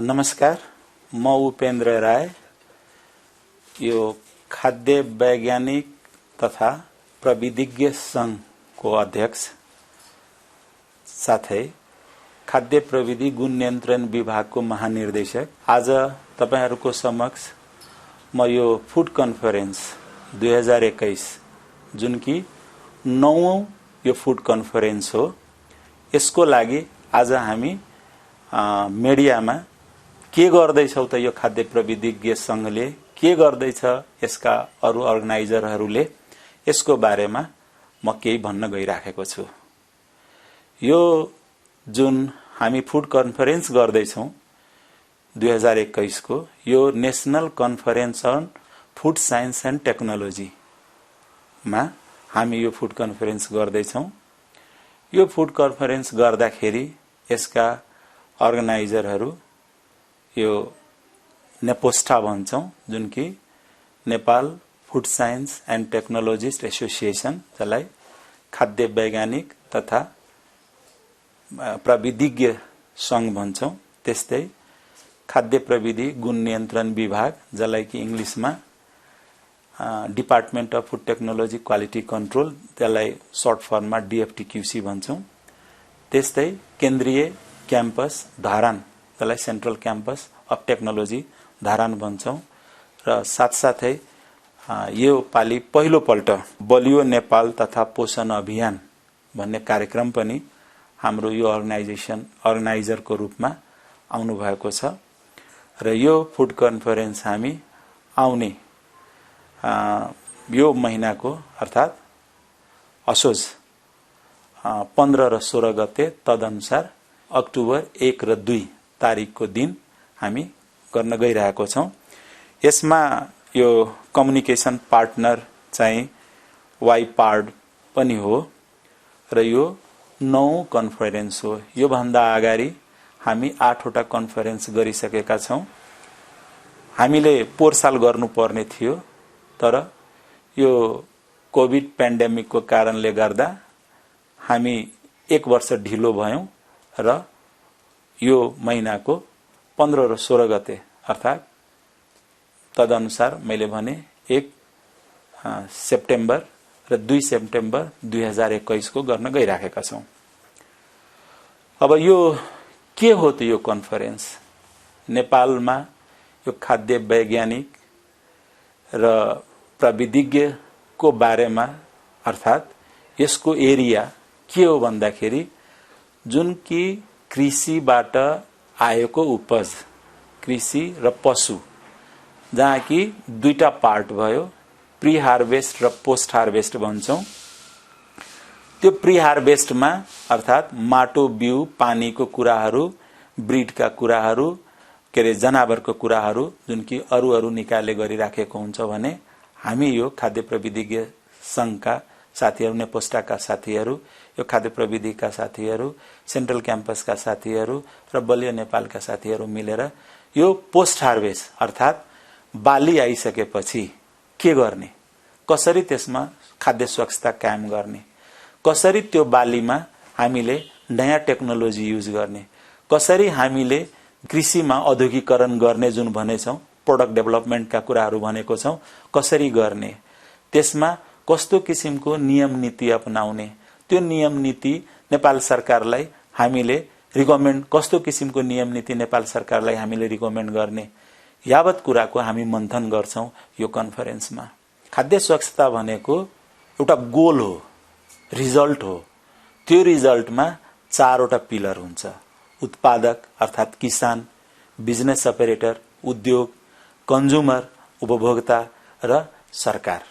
नमस्कार, म उपेन्द्र राय, यो खाद्य वैज्ञानिक तथा प्रविधिज्ञ संघको अध्यक्ष साथै खाद्य प्रविधि गुण नियन्त्रण विभागको महानिर्देशक। आज तपाईहरुको समक्ष म यो फूड कन्फरेन्स 2021 जुन कि 9औं यो फूड कन्फरेन्स हो, यसको लागि आज हामी मिडियामा के गर्दैछौ त यो खाद्य प्रविधिज्ञ संघले के गर्दैछ, यसका अरु अर्गनाइजरहरूले, यसको बारेमा म केही भन्न गइराखेको छु। यो जुन हामी फूड कन्फरेन्स गर्दैछौं 2021 को, यो national conference on food science and technology मा हामी यो फूड कन्फरेन्स गर्दैछौं। यो फूड कन्फरेन्स गर्दाखेरि यसका अर्गनाइजरहरू यो नेपोस्टा भन्छौं, जुन कि Nepal food science and technologist association, जसलाई खाद्य वैज्ञानिक तथा प्रविधिज्ञ संघ भन्छौं, त्यस्तै खाद्य प्रविधि गुण नियन्त्रण विभाग, जसलाई कि इंग्लिशमा department of food technology quality control, त्यसलाई सर्ट फर्ममा डीएफटीक्यूसी भन्छौं, त्यस्तै केन्द्रीय क्याम्पस धरान, जसलाई central campus of technology Dharan भन्छौं, र साथसाथै यो पाली पहिलो पल्ट बलियो नेपाल तथा पोषण अभियान भन्ने कार्यक्रम पनि हाम्रो यो अर्गनाइजरको रूपमा आउनु भएको छ। र यो फूड कन्फरेन्स हामी आउने यो महिनाको अर्थात असोज 15 र 16 गते, तदनुसार अक्टोबर 1 र 2 तारिखको दिन हामी गर्न गइरहेको छौं। यसमा यो कम्युनिकेसन पार्टनर चाहिँ वाइपार्ड पनि हो र यो 9औं कन्फरेन्स हो। यो भन्दा अगाडि हामी 8 वटा कन्फरेन्स गरिसकेका छौं। हामीले पोहोर साल गर्नुपर्ने थियो, तर यो कोभिड पेन्डेमिकको कारणले गर्दा हामी 1 वर्ष ढिलो भयौं र यो महिनाको 15 र 16 गते अर्थात तदनुसार मैले भने 1 सेप्टेम्बर र 2 सेप्टेम्बर 2021 को गर्न गइराखेका छौं। अब यो के हो त यो कन्फरेन्स? नेपालमा यो खाद्य वैज्ञानिक र प्रविधिज्ञ को बारेमा अर्थात यसको एरिया के हो भन्दाखेरि, जुन कि कृषिबाट आएको उपज, कृषि र पशु, जहाँ कि दुईटा पार्ट भयो, प्री हार्वेस्ट र पोस्ट हार्वेस्ट भन्छौं। त्यो प्री हार्वेस्टमा अर्थात माटो, बिउ, पानीको कुराहरू, ब्रिडका कुराहरू, के रे जनावरको कुराहरू, जुन कि अरु निकायले गरिराखेको हुन्छ भने हामी यो खाद्य प्रविधिज्ञ संघका साथीहरू, नेपोस्टाका साथीहरू, यो खाद्य प्रविधिका साथीहरू, सेन्ट्रल क्याम्पसका साथीहरू र बलियो नेपालका साथीहरू मिलेर यो पोस्ट हार्वेस्ट अर्थात बाली आइसकेपछि के गर्ने, कसरी त्यसमा खाद्य स्वच्छता कायम गर्ने, कसरी त्यो बालीमा हामीले नयाँ टेक्नोलोजी युज गर्ने, कसरी हामीले कृषिमा औद्योगिकरण गर्ने जुन भनेछौं, प्रोडक्ट डेभलपमेन्टका कुराहरू भनेको छौं, कसरी गर्ने, त्यसमा कस्तो किसिमको नियम नीति अपनाउने, त्यो नियम नीति नेपाल सरकारलाई हामीले रिकमेन्ड, कस्तो किसिमको नियम नीति नेपाल सरकारलाई हामीले रिकमेन्ड गर्ने, यावत कुराको हामी मन्थन गर्छौं यो कन्फरेन्समा। खाद्य स्वच्छता भनेको एउटा गोल हो, रिजल्ट हो। त्यो रिजल्टमा 4 वटा पिलर हुन्छ: उत्पादक अर्थात किसान, बिजनेस अपरेटर उद्योग, कन्ज्युमर उपभोक्ता र सरकार।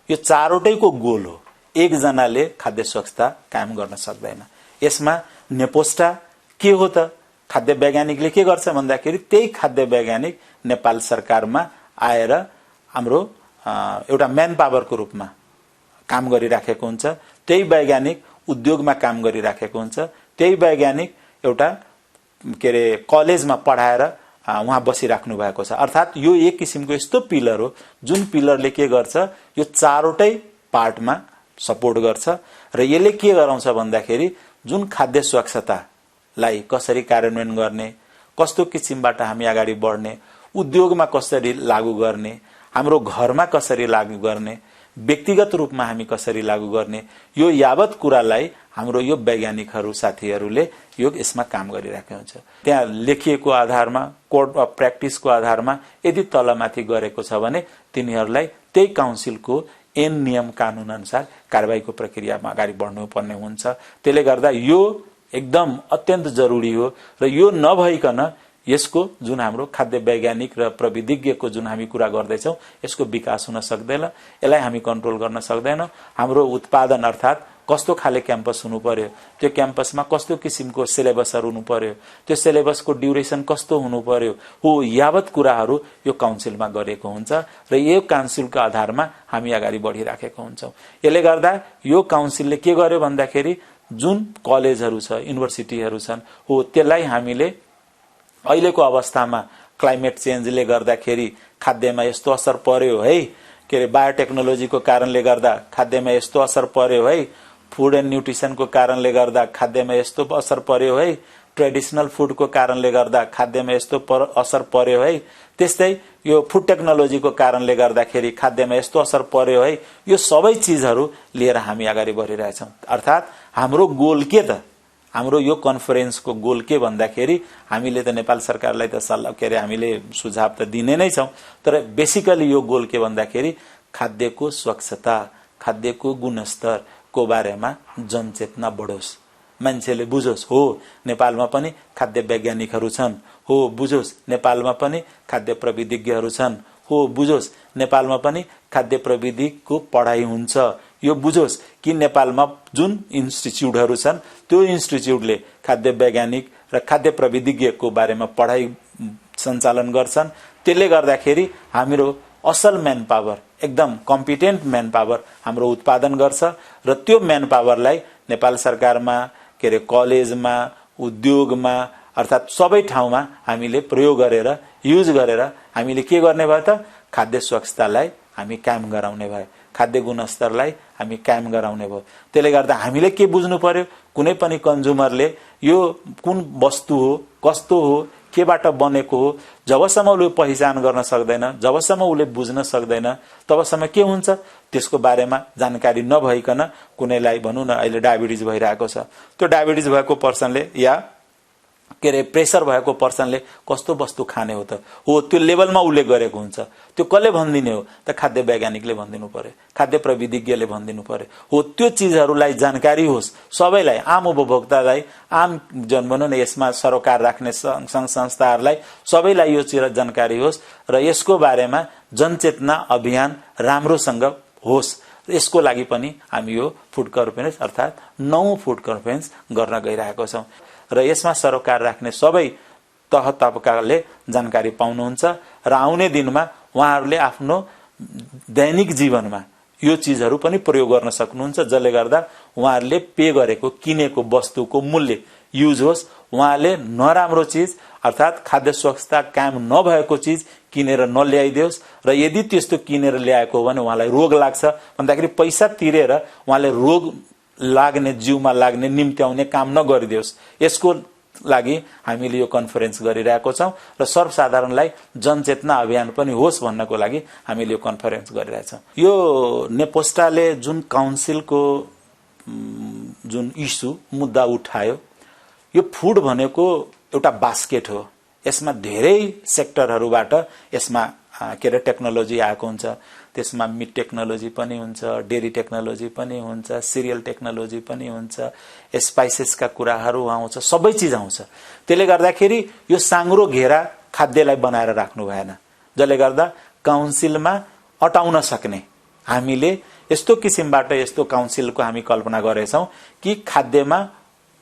यो 4 वटैको गोल हो। एक जनाले खाद्य स्वच्छता कायम गर्न सक्दैन। यसमा नेपोस्टा के हो त? खाद्य वैज्ञानिकले के गर्छ भन्दाखेरि, त्यही खाद्य वैज्ञानिक नेपाल सरकारमा आएर हाम्रो एउटा म्यान पावरको रूपमा काम गरिराखेको हुन्छ। त्यही वैज्ञानिक उद्योगमा काम गरिराखेको हुन्छ। त्यही वैज्ञानिक एउटा के रे कलेजमा पढाएर वहाँ बसिराख्नु भएको छ। अर्थात यो एक किसिमको यस्तो पिलर हो जुन पिलरले के गर्छ, यो 4 वटै पार्टमा सपोर्ट गर्छ र यसले के गराउँछ भन्दाखेरि, जुन खाद्य स्वच्छतालाई कसरी कार्यान्वयन गर्ने, कस्तो किसिमबाट हामी अगाडि बढ्ने, उद्योगमा कसरी लागू गर्ने, हाम्रो घरमा कसरी लागू गर्ने, व्यक्तिगत रूपमा हामी कसरी लागू गर्ने, यो यावत कुरालाई हाम्रो यो वैज्ञानिकहरू साथीहरूले यो यसमा काम गरिरहेको हुन्छ। त्यहाँ लेखिएको आधारमा, कोड अफ प्र्याक्टिसको आधारमा यदि तलमाथि गरेको छ भने तिनीहरूलाई त्यही काउन्सिलको ऐन नियम कानून अनुसार कारबाहीको प्रक्रियामा अगाडि बढ्नुपर्ने हुन्छ। त्यसले गर्दा यो एकदम अत्यन्त जरुरी हो र यो नभइकन यसको जुन हाम्रो खाद्य वैज्ञानिक र प्रविधिज्ञको जुन हामी कुरा गर्दैछौं यसको विकास हुन सक्दैन, यसलाई हामी कन्ट्रोल गर्न सक्दैनौं। हाम्रो उत्पादन अर्थात कस्तो खाले क्याम्पस हुनु पर्यो, त्यो क्याम्पसमा कस्तो किसिमको सिलेबसहरु हुनु पर्यो, त्यो सिलेबसको ड्युरेसन कस्तो हुनु पर्यो, हो यावत कुराहरु यो काउन्सिलमा गरेको हुन्छ र यो काउन्सिलको आधारमा हामी अगाडि बढिराखेको हुन्छौं। यसले गर्दा यो काउन्सिलले के गर्यो भन्दाखेरि जुन कलेजहरु छ, युनिभर्सिटीहरु छन्, हो त्यसलाई हामीले अहिलेको अवस्थामा क्लाइमेट चेन्जले गर्दाखेरि खाद्यमा यस्तो असर पर्यो है, के रे बायोटेक्नोलोजीको कारणले गर्दा खाद्यमा यस्तो असर पर्यो है, फूड एन्ड न्यूट्रिसनको कारणले गर्दा खाद्यमा यस्तो असर पर्यो है, ट्रेडिशनल फूडको कारणले गर्दा खाद्यमा यस्तो असर पर्यो है, त्यस्तै यो फूड टेक्नोलोजीको कारणले गर्दाखेरि खाद्यमा यस्तो असर पर्यो है, यो सबै चीजहरु लिएर हामी अगाडि बढिरहेछौं। अर्थात हाम्रो गोल के त, हाम्रो यो कन्फरेन्सको गोल के भन्दाखेरि हामीले त नेपाल सरकारलाई त सल्लाह के रे हामीले सुझाव त दिने नै छौं, तर बेसिकली यो गोल के भन्दाखेरि खाद्यको स्वच्छता, खाद्यको गुणस्तर को बारेमा जनचेतना बढोस्, मान्छेले बुझोस् हो नेपालमा पनि खाद्य वैज्ञानिकहरु छन्, हो बुझोस् नेपालमा पनि खाद्य प्रविधिज्ञहरु छन्, हो बुझोस् नेपालमा पनि खाद्य प्रविधिको पढाइ हुन्छ, यो बुझोस् कि नेपालमा जुन इन्स्टिट्युटहरु छन् त्यो इन्स्टिट्युटले खाद्य वैज्ञानिक र खाद्य प्रविधिज्ञको बारेमा पढाइ सञ्चालन गर्छन्। त्यसले गर्दाखेरि हाम्रो असल म्यान पावर, एकदम कम्पिटेन्ट म्यान पावर हाम्रो उत्पादन गर्छ र त्यो म्यान पावरलाई नेपाल सरकारमा के रे कलेजमा, उद्योगमा अर्थात सबै ठाउँमा हामीले प्रयोग गरेर, युज गरेर हामीले के गर्ने भयो त, खाद्य स्वच्छतालाई हामी कायम गराउने भयो, खाद्य गुणस्तरलाई हामी कायम गराउने भयो। त्यसले गर्दा हामीले के बुझ्नु पर्यो, कुनै पनि कन्ज्युमरले यो कुन वस्तु हो, कस्तो हो, केबाट बनेको हो, जबसम्म उले पहिचान गर्न सक्दैन, जबसम्म उले बुझ्न सक्दैन, तबसम्म के हुन्छ त्यसको बारेमा जानकारी नभइकन कुनैलाई भनौं न अहिले डायबिटिज भइरहेको छ, त्यो डायबिटिज भएको पर्सनले या के रे प्रेसर भएको पर्सनले कस्तो वस्तु खाने हो त, हो त्यो लेभलमा उले गरेको हुन्छ, त्यो कसले भनिदिने हो त, खाद्य वैज्ञानिकले भनिदिनु पर्यो, खाद्य प्रविधिज्ञले भनिदिनु पर्यो, हो त्यो चीजहरुलाई जानकारी होस् सबैलाई, आम उपभोक्तालाई, आम जन भनौं न यसमा सरोकार राख्ने संघ संस्थाहरुलाई सबैलाई यो चीज जानकारी होस् र यसको बारेमा जनचेतना अभियान राम्रोसँग होस्। यसको लागि पनि हामी यो फूड कन्फरेन्स अर्थात 9 फूड कन्फरेन्स गर्न गइरहेको छौं र यसमा सरोकार राख्ने सबै तह तबकाले जानकारी पाउनुहुन्छ र आउने दिनमा उहाँहरूले आफ्नो दैनिक जीवनमा यो चीजहरु पनि प्रयोग गर्न सक्नुहुन्छ, जसले गर्दा उहाँहरूले पे गरेको किनेको वस्तुको मूल्य युज होस्, उहाँले नराम्रो चीज अर्थात खाद्य स्वच्छता कायम नभएको चीज किनेर नल्याइदियोस् र यदि त्यस्तो किनेर ल्याएको हो भने उहाँलाई रोग लाग्छ भन्दाखेरि पैसा तिरेर उहाँले रोग लाग्ने, जीवमा लाग्ने, निम्त्याउने काम नगरिदियोस्। यसको लागि हामीले यो कन्फरेन्स गरिरहेको छौं र सर्वसाधारणलाई जनचेतना अभियान पनि होस् भन्नको लागि हामीले यो कन्फरेन्स गरिरहेछौं। यो नेपोस्टाले जुन काउन्सिलको जुन इस्यु मुद्दा उठायो, यो फूड भनेको एउटा बास्केट हो, यसमा धेरै सेक्टरहरुबाट यसमा के रे टेक्नोलोजी आएको हुन्छ, त्यसमा मिट टेक्नोलोजी पनि हुन्छ, डेरी टेक्नोलोजी पनि हुन्छ, सिरियल टेक्नोलोजी पनि हुन्छ, स्पाइसेसका कुराहरु आउँछ, सबै चीज आउँछ। त्यसले गर्दाखेरि यो साङ्ग्रो घेरा खाद्यलाई बनाएर राख्नु भएन, जसले गर्दा काउन्सिलमा अटाउन सक्ने हामीले यस्तो किसिमबाट यस्तो काउन्सिलको हामी कल्पना गरेछौं कि खाद्यमा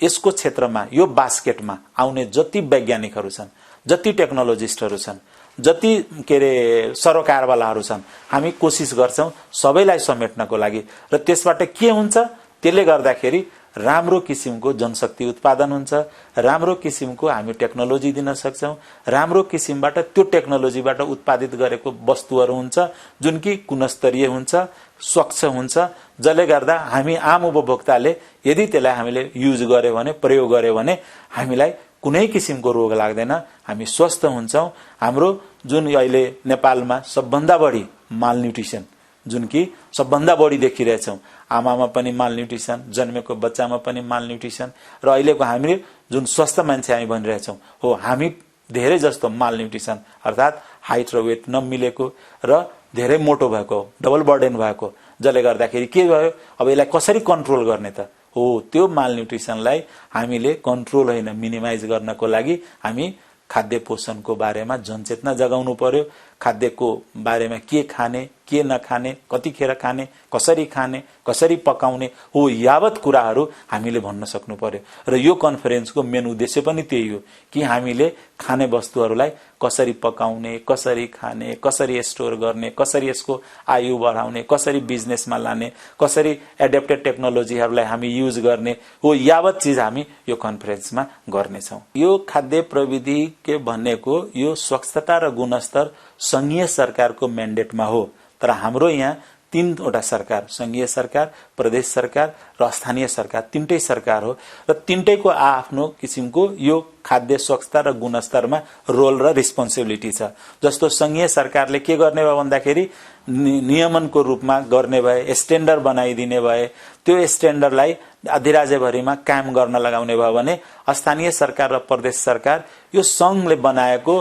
यसको क्षेत्रमा यो बास्केटमा आउने जति वैज्ञानिकहरु छन्, जति टेक्नोलोजिस्टहरु छन्, जति के रे सरोकारवालाहरु छन्, हामी कोशिश गर्छौं सबैलाई समेट्नको लागि र त्यसबाट के हुन्छ, त्यसले गर्दाखेरि राम्रो किसिमको जनशक्ति उत्पादन हुन्छ, राम्रो किसिमको हामी टेक्नोलोजी दिन सक्छौं, राम्रो किसिमबाट त्यो टेक्नोलोजीबाट उत्पादित गरेको वस्तुहरु हुन्छ जुन कि गुणस्तरीय हुन्छ, स्वच्छ हुन्छ, जसले गर्दा हामी आम उपभोक्ताले यदि त्यसलाई हामीले युज गर्यो भने, प्रयोग गर्यो भने हामीलाई कुनै किसिमको रोग लाग्दैन, हामी स्वस्थ हुन्छौं। हाम्रो जुन अहिले नेपालमा सबभन्दा बढी मालन्युट्रिसन, जुन कि सबभन्दा बढी देखिरहेछौं, आमामा पनि मालन्युट्रिसन, जन्मेको बच्चामा पनि मालन्युट्रिसन, र अहिलेको हामी जुन स्वस्थ मान्छे हामी भनिरहेछौं हो, हामी धेरै जस्तो मालन्युट्रिसन अर्थात हाइट र वेट नमिलेको र धेरै मोटो भएको, डबल बर्डन भएको, जसले गर्दाखेरि के भयो, अब यसलाई कसरी कन्ट्रोल गर्ने त हो। त्यो मालन्युट्रिसनलाई हामीले कन्ट्रोल होइन मिनिमाइज गर्नको लागि हामी खाद्य पोषणको बारेमा जनचेतना जगाउनु पर्यो। खाद्यको बारेमा के खाने, के नखाने, कतिखेर खाने, कसरी पकाउने हो, यावत कुराहरू हामीले भन्न सक्नु पर्यो। र यो कन्फरेन्सको मेन उद्देश्य पनि त्यही हो कि हामीले खाने वस्तुहरूलाई कसरी पकाउने, कसरी खाने, कसरी स्टोर गर्ने, कसरी यसको आयु बढाउने, कसरी बिजनेसमा लाने, कसरी एडेप्टेड टेक्नोलोजीहरूलाई हामी युज गर्ने हो, यावत चीज हामी यो कन्फरेन्समा गर्नेछौं। यो खाद्य प्रविधि के भनेको यो स्वच्छता र गुणस्तर संघीय सरकारको म्यान्डेटमा हो, तर हाम्रो यहाँ तीनवटा सरकार, संघीय सरकार, प्रदेश सरकार र स्थानीय सरकार, तीनटै सरकार हो र तीनटैको आफ्नो किसिमको यो खाद्य स्वच्छता र गुणस्तरमा रोल र रिस्पोन्सिबिलिटी छ। जस्तो संघीय सरकारले के गर्ने भयो भन्दाखेरि नियमनको रूपमा गर्ने भए, स्ट्यान्डर्ड बनाइदिने भए, त्यो स्ट्यान्डर्डलाई अधिराज्यभरिमा कायम गर्न लगाउने भयो भने स्थानीय सरकार र प्रदेश सरकार यो संघले बनाएको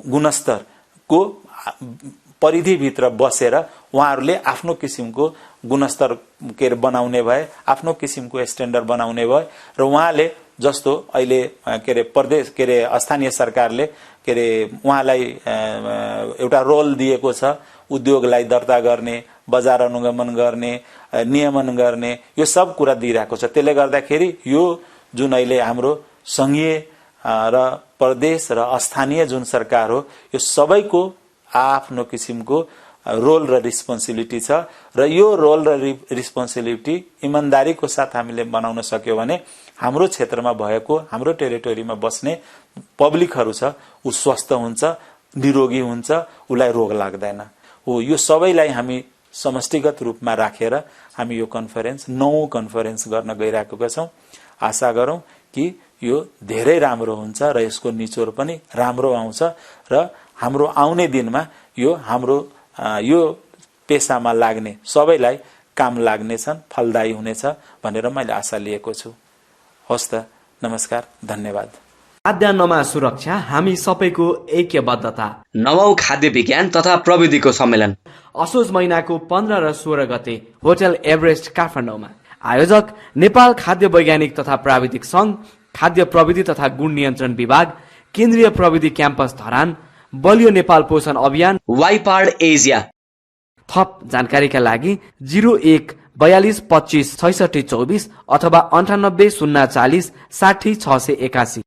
गुणस्तरको परिधिभित्र बसेर उहाँहरूले आफ्नो किसिमको गुणस्तर बनाउने भए, आफ्नो किसिमको स्ट्यान्डर्ड बनाउने भए र उहाँले जस्तो अहिले प्रदेश स्थानीय सरकारले उहाँलाई एउटा रोल दिएको छ, उद्योगलाई दर्ता गर्ने, बजार अनुगमन गर्ने, नियमन गर्ने, यो सब कुरा दिइरहेको छ। त्यसले गर्दाखेरि यो जुन अहिले हाम्रो संघीय र प्रदेश र स्थानीय जुन सरकार हो, यो सबैको आफ्नो किसिमको रोल र रिस्पोन्सिबिलिटी छ र यो रोल र रिस्पोन्सिबिलिटी इमानदारीको साथ हामीले बनाउन सक्यो भने हाम्रो क्षेत्रमा भएको, हाम्रो टेरिटोरीमा बस्ने पब्लिकहरू छ, उ स्वस्थ हुन्छ, निरोगी हुन्छ, उलाई रोग लाग्दैन हो। यो सबैलाई हामी समष्टिगत रूपमा राखेर हामी यो कन्फरेन्स 9औं कन्फरेन्स गर्न गइरहेका छौं। आशा गरौं कि यो धेरै राम्रो हुन्छ र यसको निचोड पनि राम्रो आउँछ र हाम्रो आउने दिनमा यो हाम्रो यो पेशामा लाग्ने सबैलाई काम लाग्नेछन्, फलदायी हुनेछ भनेर मैले आशा लिएको छु। हस् त, नमस्कार, धन्यवाद। खाद्यान्नमा सुरक्षा हामी सबैको ऐक्यबद्धता। 9औं खाद्य विज्ञान तथा प्रविधिको सम्मेलन असोज महिनाको 15 र 16 गते होटल एभरेस्ट काठमाडौँमा। आयोजक नेपाल खाद्य वैज्ञानिक तथा प्राविधिक संघ, खाद्य प्रविधि तथा गुण नियन्त्रण विभाग, केन्द्रीय प्रविधि क्याम्पस धरान, बलियो नेपाल पोषण अभियान, वाइपाड एसिया। थप जानकारीका लागि 01 42 25 66 24 अथवा 98 040 60 681।